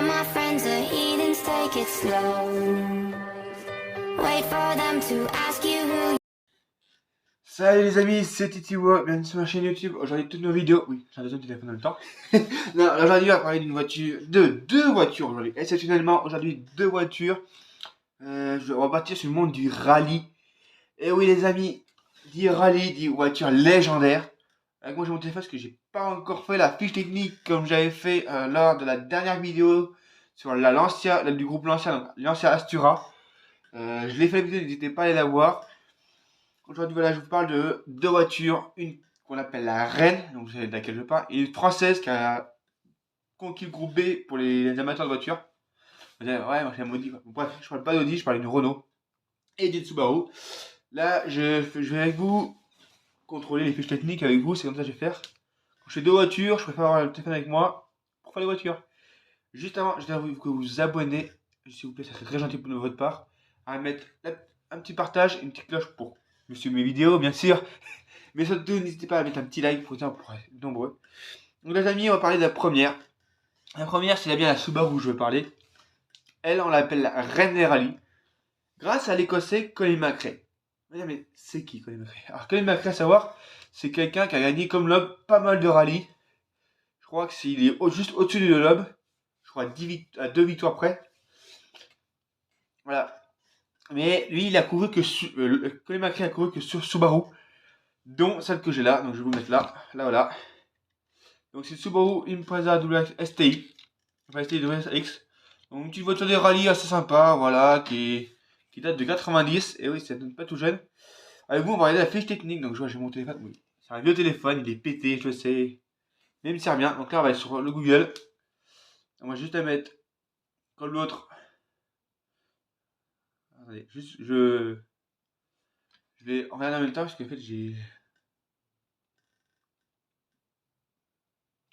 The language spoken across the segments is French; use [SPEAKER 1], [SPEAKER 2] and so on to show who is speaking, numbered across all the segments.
[SPEAKER 1] my friends are heathens, take it slow. Wait for them to ask you who.
[SPEAKER 2] Salut les amis, c'est TityWorld, bienvenue sur ma chaîne YouTube. Aujourd'hui, toutes nos vidéos. Oui, j'ai un deuxième téléphone en même temps. Non, aujourd'hui, on va parler d'une voiture, de deux voitures aujourd'hui. Exceptionnellement, aujourd'hui, deux voitures. On va partir sur le monde du rallye. Et oui, les amis, dit rallye, dit voiture légendaire. Avec moi, j'ai mon téléphone parce que j'ai pas encore fait la fiche technique comme j'avais fait lors de la dernière vidéo sur la Lancia, du groupe Lancia, donc Lancia Astura. Je l'ai fait la vidéo, n'hésitez pas à aller la voir. Aujourd'hui, voilà, je vous parle de deux voitures. Une qu'on appelle la Reine, donc c'est de laquelle je parle, et une française qui a conquis le groupe B pour les amateurs de voitures. Vous allez dire, ouais, moi j'ai un Audi. Bref, je parle pas d'Audi, je parle d'une Renault et d'une Subaru. Là, je vais avec vous contrôler les fiches techniques avec vous, c'est comme ça que je vais faire. Quand je fais deux voitures, je préfère avoir le téléphone avec moi pour faire les voitures. Juste avant, je dois que vous vous abonnez, s'il vous plaît, ça serait très gentil de votre part, à mettre un petit partage, une petite cloche pour suivre mes vidéos, bien sûr. Mais surtout, n'hésitez pas à mettre un petit like pour être nombreux. Donc les amis, on va parler de la première. La première, c'est bien la Subaru où je veux parler. Elle, on l'appelle la Reine des rallyes. Grâce à l'écossais Colin McRae. Mais c'est qui Colin McRae? Alors Colin McRae, à savoir, c'est quelqu'un qui a gagné comme Loeb pas mal de rallyes. Je crois que il est juste au-dessus de Loeb. Je crois à 2 victoires près. Voilà. Mais lui, il a couru que Colin McRae a couru que sur Subaru, dont celle que j'ai là. Donc je vais vous mettre là. Là, voilà. Donc c'est Subaru Impreza WX STI. Enfin STI WX. Donc une petite voiture de rallye assez sympa, voilà, qui date de 90. Et oui, ça donne pas tout jeune. Avec vous, on va regarder la fiche technique. Donc je vois, j'ai mon téléphone. Oui, c'est un vieux téléphone, il est pété, je sais. Mais il me sert bien. Donc là, on va aller sur le Google. On va juste la mettre comme l'autre. Attendez, juste, je vais regarder en même temps parce qu'en fait, j'ai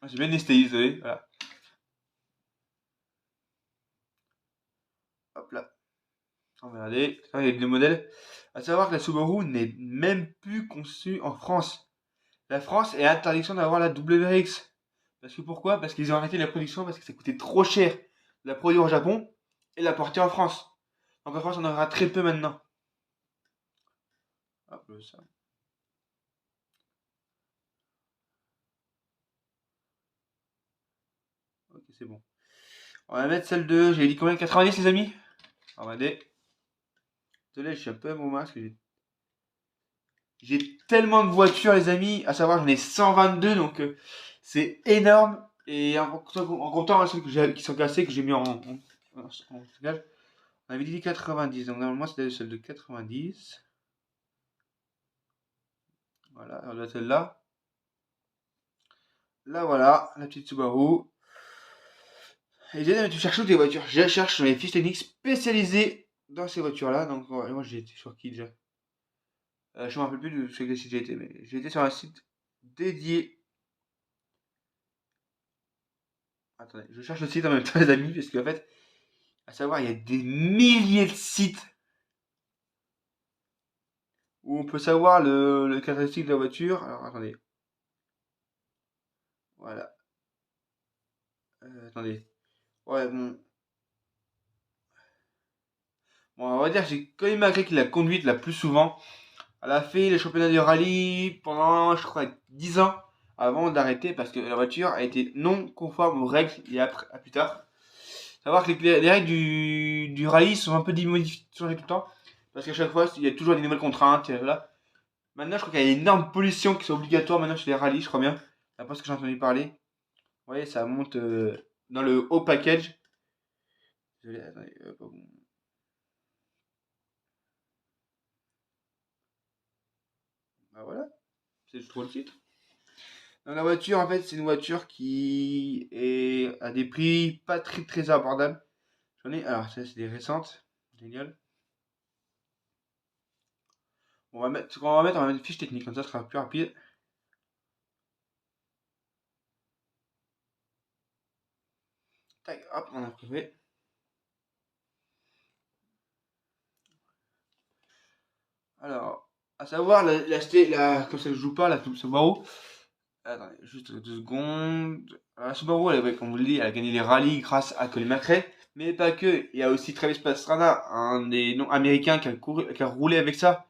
[SPEAKER 2] bien STI, désolé. Voilà. Hop là. On va regarder. Ça, il y a deux modèles. À savoir que la Subaru n'est même plus conçue en France. La France est interdiction d'avoir la WRX. Parce que pourquoi? Parce qu'ils ont arrêté la production parce que ça coûtait trop cher de la produire au Japon et de la porter en France. Donc en France, on en aura très peu maintenant. Hop, ça. Ok, c'est bon. On va mettre celle de. J'ai dit combien? 90 les amis? On va regarder. Désolé, je suis un peu à mon masque. J'ai tellement de voitures les amis. À savoir, j'en ai 122 donc c'est énorme. Et en comptant celles qui sont cassées, que j'ai mis en stockage. On avait dit 90, donc normalement c'était celle de 90. Voilà, elle doit être celle-là. Là voilà, la petite Subaru. Et j'ai tu cherches où tes voitures? Je cherche sur les fiches techniques spécialisées dans ces voitures-là. Donc moi j'ai été sur qui déjà? Je me rappelle plus de quel site j'ai été, mais j'ai été sur un site dédié. Attendez, je cherche le site en même temps les amis, parce qu'en fait, à savoir, il y a des milliers de sites où on peut savoir le caractéristique de la voiture. Alors attendez. Voilà. Attendez. Ouais, bon. Bon, on va dire que j'ai Colin McRae qui l'a conduite la plus souvent. Elle a fait les championnats de rallye pendant, je crois, 10 ans avant d'arrêter parce que la voiture a été non conforme aux règles et à plus tard. Savoir que les règles du rallye sont un peu changées tout le temps parce qu'à chaque fois, il y a toujours des nouvelles contraintes. Et voilà. Maintenant, je crois qu'il y a une énorme pollution qui sont obligatoires maintenant chez les rallyes, je crois bien. D'après ce que j'ai entendu parler. Vous voyez, ça monte dans le haut package. Désolé, attendez. Bah voilà, c'est juste trop le titre. Donc la voiture, en fait, c'est une voiture qui est à des prix pas très très abordables. J'en ai, alors ça c'est des récentes, génial. On va mettre, ce qu'on va mettre, on va mettre une fiche technique, comme ça ce sera plus rapide. Tac, hop, on a trouvé. Alors, à savoir, comme ça je joue pas, la Subaru, Attendez, juste 2 secondes. La Subaru, elle, ouais, comme vous le dites, elle a gagné les rallyes grâce à Colin McRae. Mais pas que. Il y a aussi Travis Pastrana, un des noms américains qui a roulé avec ça.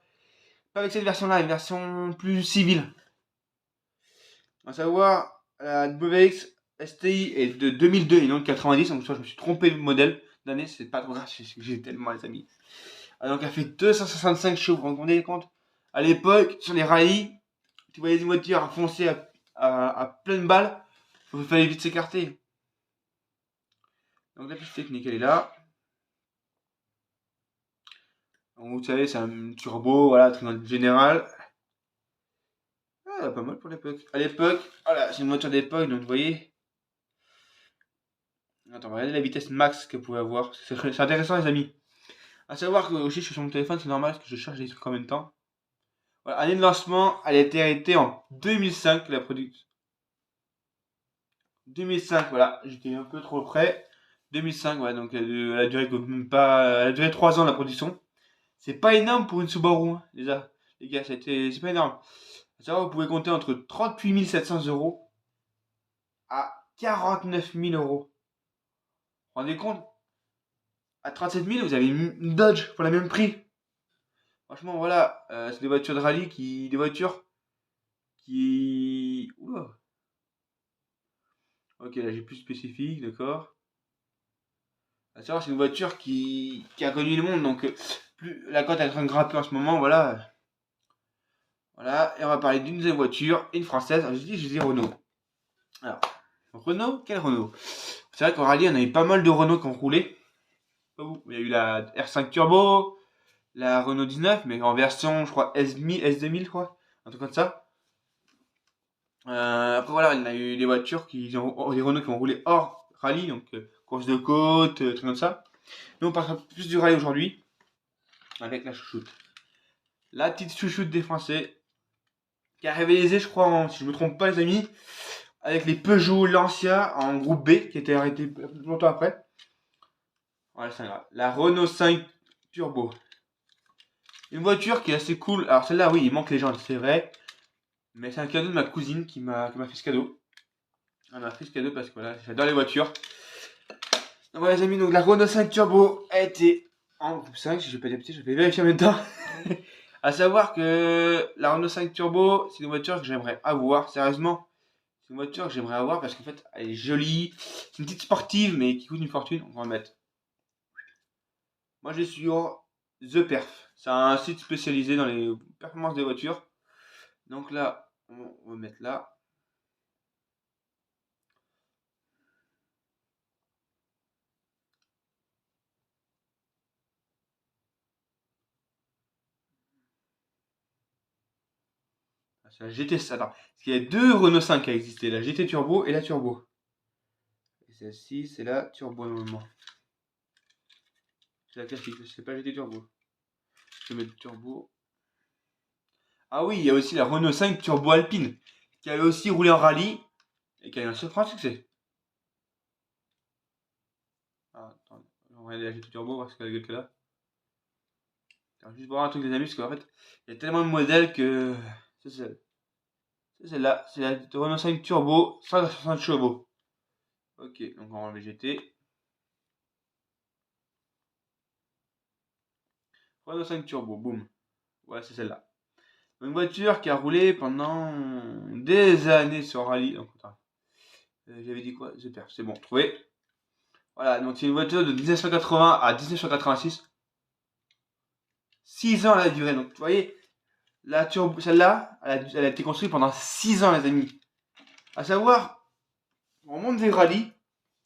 [SPEAKER 2] Pas avec cette version-là, une version plus civile. À savoir, la WX STI est de 2002 et non de 90. Donc, je me suis trompé de modèle d'année. C'est pas trop grave, j'ai tellement les amis. Ah, donc, elle fait 265 chevaux. Vous vous rendez compte? À l'époque, sur les rallyes, tu voyais une voiture foncer à pleine balle. Il fallait vite s'écarter. Donc, la piste technique, elle est là. Donc, vous savez, c'est un turbo, voilà, très général. Ah, pas mal pour l'époque. À l'époque, voilà, c'est une voiture d'époque, donc vous voyez. Attends, regardez la vitesse max qu'elle pouvait avoir. C'est intéressant, les amis. À savoir que aussi, je suis sur mon téléphone, c'est normal parce que je charge des trucs en même temps. Voilà, année de lancement, elle a été arrêtée en 2005, la production. 2005, voilà, j'étais un peu trop près. 2005, ouais, donc elle a duré même pas, elle a duré 3 ans la production. C'est pas énorme pour une Subaru, hein, déjà. Les gars, c'est pas énorme. À savoir, vous pouvez compter entre 38 700 euros à 49 000 euros. Vous vous rendez compte? À 37 000, vous avez une Dodge pour le même prix. Franchement, voilà, c'est des voitures de rallye des voitures qui. Oula. Ok, là j'ai plus spécifique, d'accord. À savoir, c'est une voiture qui a connu le monde, donc plus la cote est en train de grimper en ce moment, voilà. Voilà, et on va parler d'une deuxième voiture, une française. Alors, je dis Renault. Alors, Renault, quel Renault? C'est vrai qu'en rallye, on avait pas mal de Renault qui ont roulé. Il y a eu la R5 Turbo, la Renault 19, mais en version, je crois, S2000, je crois, un truc comme ça. Après, voilà, il y a eu des voitures des Renault qui ont roulé hors rallye, donc course de côte, trucs comme ça. Nous, on parlera plus du rallye aujourd'hui, avec la chouchoute. La petite chouchoute des Français, qui a rivalisé, je crois, si je me trompe pas, les amis, avec les Peugeot Lancia en groupe B, qui était arrêté longtemps après. Voilà, c'est grave. La Renault 5 Turbo. Une voiture qui est assez cool. Alors celle-là, oui, il manque les jantes, c'est vrai. Mais c'est un cadeau de ma cousine qui m'a fait ce cadeau. Elle m'a fait ce cadeau parce que voilà, j'adore les voitures. Donc voilà les amis, donc la Renault 5 Turbo a été en groupe 5, si je vais pas dire petit, je vais vérifier en même temps. A savoir que la Renault 5 Turbo, c'est une voiture que j'aimerais avoir, sérieusement. C'est une voiture que j'aimerais avoir parce qu'en fait, elle est jolie. C'est une petite sportive, mais qui coûte une fortune. On va en mettre. Moi, je suis sur The Perf. C'est un site spécialisé dans les performances des voitures. Donc là, on va mettre là. Ah, c'est la GT. Attends, parce qu'il y a deux Renault 5 qui a existé, la GT Turbo et la Turbo. Et celle-ci, c'est la Turbo normalement. C'est la classique, c'est pas GT Turbo. Je vais mettre Turbo. Ah oui, il y a aussi la Renault 5 Turbo Alpine, qui avait aussi roulé en rallye et qui a eu un surprenant succès. Ah, attends, on va regarder la GT Turbo, voir ce qu'elle a qu'elle a. Alors, juste voir un truc des amis, parce qu'en fait, il y a tellement de modèles que. C'est celle. C'est celle-là, c'est la Renault 5 Turbo, 160 chevaux. Ok, donc on va enlever GT. Renault 5 Turbo, boum. Ouais, c'est celle-là. Une voiture qui a roulé pendant des années sur rallye. Donc, attends. J'avais dit quoi? The Perf, c'est bon, trouvé. Voilà, donc c'est une voiture de 1980 à 1986. 6 ans elle a duré. Donc, vous voyez, la turbo, celle-là, elle a été construite pendant 6 ans, les amis. À savoir, au monde des rallyes,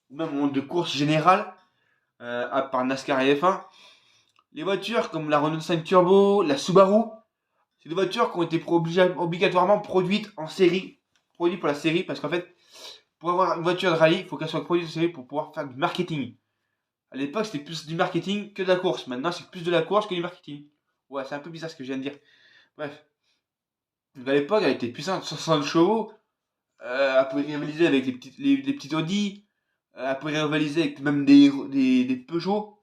[SPEAKER 2] ou même au monde de course générale, à part NASCAR et F1, les voitures comme la Renault 5 Turbo, la Subaru, c'est des voitures qui ont été obligatoirement produites en série, produites pour la série, parce qu'en fait, pour avoir une voiture de rallye, il faut qu'elle soit produite en série pour pouvoir faire du marketing. À l'époque, c'était plus du marketing que de la course. Maintenant, c'est plus de la course que du marketing. Ouais, c'est un peu bizarre ce que je viens de dire. Bref. Donc, à l'époque, elle était puissante, 60 chevaux. Elle pouvait rivaliser avec les petites Audi. Elle pouvait rivaliser avec même des Peugeot.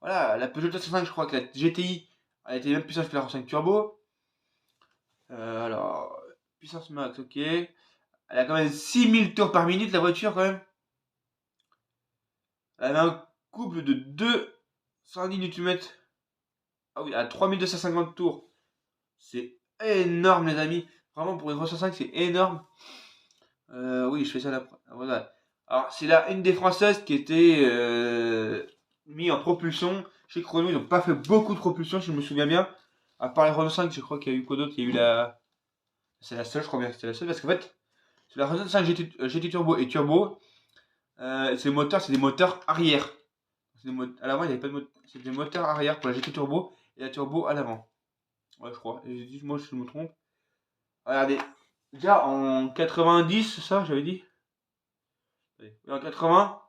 [SPEAKER 2] Voilà, la Peugeot 405, je crois que la GTI, elle était même puissante que la 5 Turbo. Alors, puissance max, ok. Elle a quand même 6000 tours par minute, la voiture, quand même. Elle a un couple de 210 Nm. Ah oui, à 3250 tours. C'est énorme, les amis. Vraiment, pour une 305, c'est énorme. Oui, je fais ça là. Voilà. Alors, c'est là une des françaises qui était mis en propulsion. Chez Chrono, ils n'ont pas fait beaucoup de propulsion, si je me souviens bien. À part la Renault 5, je crois qu'il y a eu quoi d'autre. Il y a eu la. C'est la seule, je crois bien que c'était la seule. Parce qu'en fait, c'est la Renault 5 GT Turbo et Turbo. C'est des moteurs arrière. À l'avant, il n'y avait pas de moteur. C'est des moteurs arrière pour la GT Turbo et la Turbo à l'avant. Ouais, je crois. Et moi, je me trompe. Regardez. Déjà en 90, c'est ça, j'avais dit. En 80,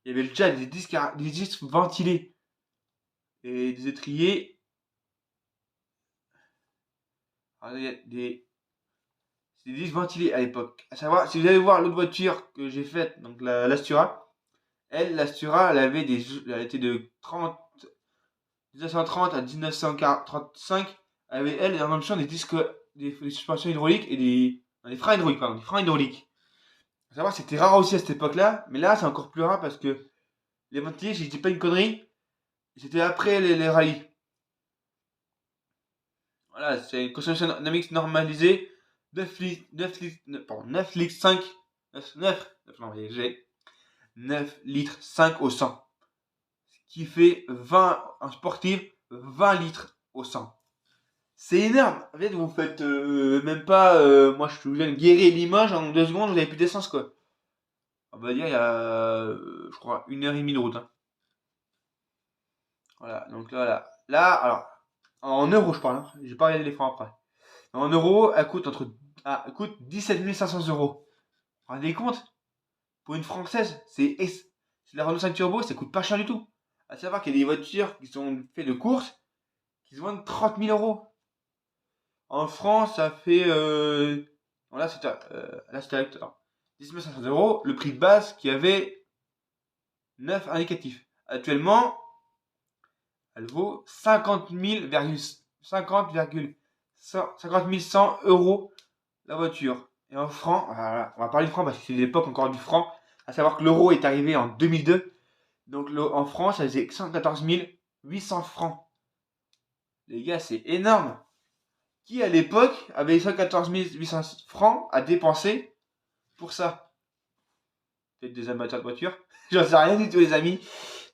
[SPEAKER 2] il y avait déjà des disques ventilés et des étriers. Regardez, il y a c'est des disques ventilés à l'époque. À savoir, si vous allez voir l'autre voiture que j'ai faite, donc l'Astura, l'Astura, elle était de 1930 à 1935. Elle avait, en même temps, des suspensions hydrauliques et des freins hydrauliques, pardon, des freins hydrauliques. À savoir, c'était rare aussi à cette époque-là, mais là, c'est encore plus rare parce que les ventilés, si je dis pas une connerie, c'était après les rallyes. Voilà, c'est une consommation dynamique normalisée. 9 litres, 9 litres, pardon, 9 litres 5, 9 litres 5 au 100. Ce qui fait 20, en sportif, 20 litres au 100. C'est énorme. En fait, vous faites même pas, moi je viens de guérir Limoges en 2 secondes, vous avez plus d'essence quoi. On va dire, il y a, je crois, 1h30 de route. Hein. Voilà, donc là, alors, en euros je parle, hein. J'ai pas regardé les francs après. En euros, elle coûte elle coûte 17 500 euros. Vous vous rendez compte? Pour une française, c'est la Renault 5 Turbo, ça coûte pas cher du tout. À savoir qu'il y a des voitures qui sont faites de course qui se vendent 30 000 euros. En France, ça fait. Là, c'était 19 500 euros. Le prix de base qui avait 9 indicatifs. Actuellement, elle vaut 50 100 euros la voiture. Et en francs, voilà, on va parler de francs parce que c'est l'époque encore du franc. À savoir que l'euro est arrivé en 2002. Donc en France, ça faisait 114 800 francs. Les gars, c'est énorme. Qui à l'époque avait 114 800 francs à dépenser pour ça? Peut-être des amateurs de voitures. J'en sais rien du tout, les amis.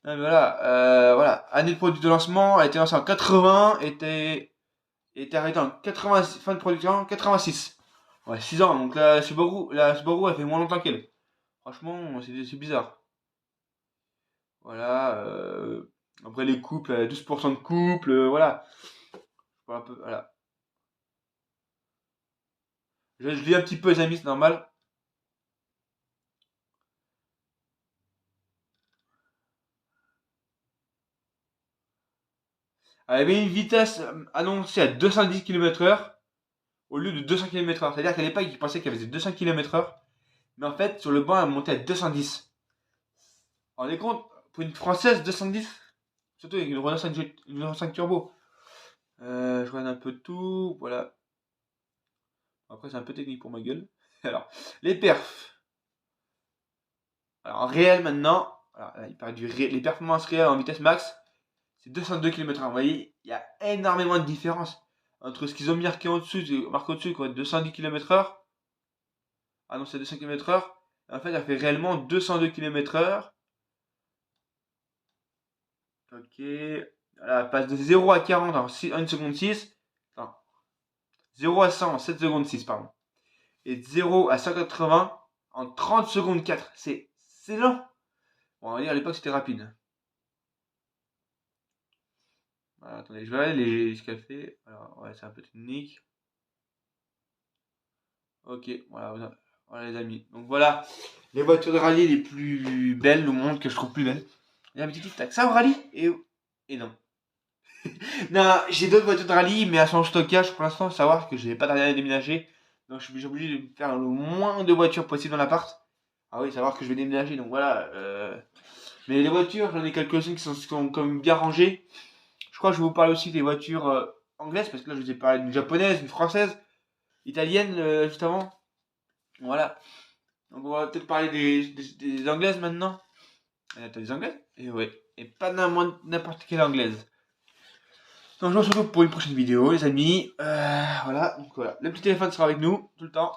[SPEAKER 2] Non, mais voilà, année de produit de lancement, elle a été lancée en 80, était arrêtée en 86, fin de production en 86. Ouais, 6 ans, donc la Subaru, elle fait moins longtemps qu'elle. Franchement, c'est bizarre. Voilà, après les couples, 12% de couple, voilà. Voilà, un peu, voilà. Je lis un petit peu les amis, c'est normal. Elle avait une vitesse annoncée à 210 km/h au lieu de 200 km/h. C'est-à-dire qu'à l'époque, ils pensaient qu'elle faisait 200 km/h. Mais en fait, sur le banc, elle montait à 210. On est compte, pour une française, 210, surtout avec une Renault 5 Turbo. Je regarde un peu tout, voilà. Après, c'est un peu technique pour ma gueule. Alors, les perfs. Alors, en réel maintenant, alors, là, il parle les performances réelles en vitesse max, c'est 202 km/h. Vous voyez, il y a énormément de différence entre ce qu'ils ont marqué au-dessus, quoi, 210 km/h. Ah non, c'est 200 km/h. En fait, elle fait réellement 202 km/h. Ok. Voilà, elle passe de 0 à 40 en 1 seconde 6. Non. 0 à 100 en 7 secondes 6, pardon. Et de 0 à 180 en 30 secondes 4. C'est lent. Bon, on va dire à l'époque c'était rapide. Voilà, attendez, je vais aller ce qu'elle fait. Alors, ouais, c'est un peu technique. Ok, voilà, voilà les amis. Donc voilà, les voitures de rallye les plus belles au monde que je trouve plus belles. Il y a un petit tic-tac. Ça au rallye et non. Non, j'ai d'autres voitures de rallye, mais elles sont en stockage pour l'instant. Savoir que je n'ai pas d'arrière à déménager. Donc je suis obligé de faire le moins de voitures possible dans l'appart. Ah oui, savoir que je vais déménager. Donc voilà. Mais les voitures, j'en ai quelques-unes qui sont quand même bien rangées. Je crois que je vais vous parler aussi des voitures anglaises. Parce que là, je vous ai parlé d'une japonaise, d'une française, italienne juste avant. Voilà. Donc on va peut-être parler des anglaises maintenant. T'as des anglaises? Et ouais. Et pas n'importe quelle anglaise. Donc je vous retrouve pour une prochaine vidéo, les amis. Voilà. Donc voilà. Le petit téléphone sera avec nous tout le temps.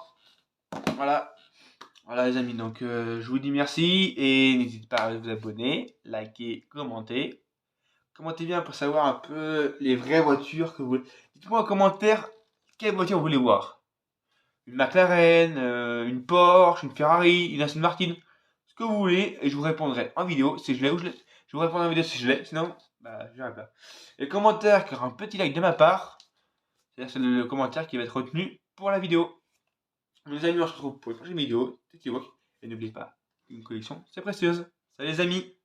[SPEAKER 2] Voilà. Voilà les amis. Donc je vous dis merci et n'hésitez pas à vous abonner, liker, commenter. Commentez bien pour savoir un peu les vraies voitures que vous voulez. Dites-moi en commentaire quelle voiture vous voulez voir. Une McLaren, une Porsche, une Ferrari, une Aston Martin, ce que vous voulez, et je vous répondrai en vidéo si je l'ai ou je l'ai. Je vous répondrai en vidéo si je l'ai, sinon, bah, je verrai pas. Et le commentaire qui aura un petit like de ma part, c'est-à-dire c'est le commentaire qui va être retenu pour la vidéo. Mes amis, on se retrouve pour une prochaine vidéo. C'était Wok, et n'oubliez pas, une collection, c'est précieuse. Salut les amis!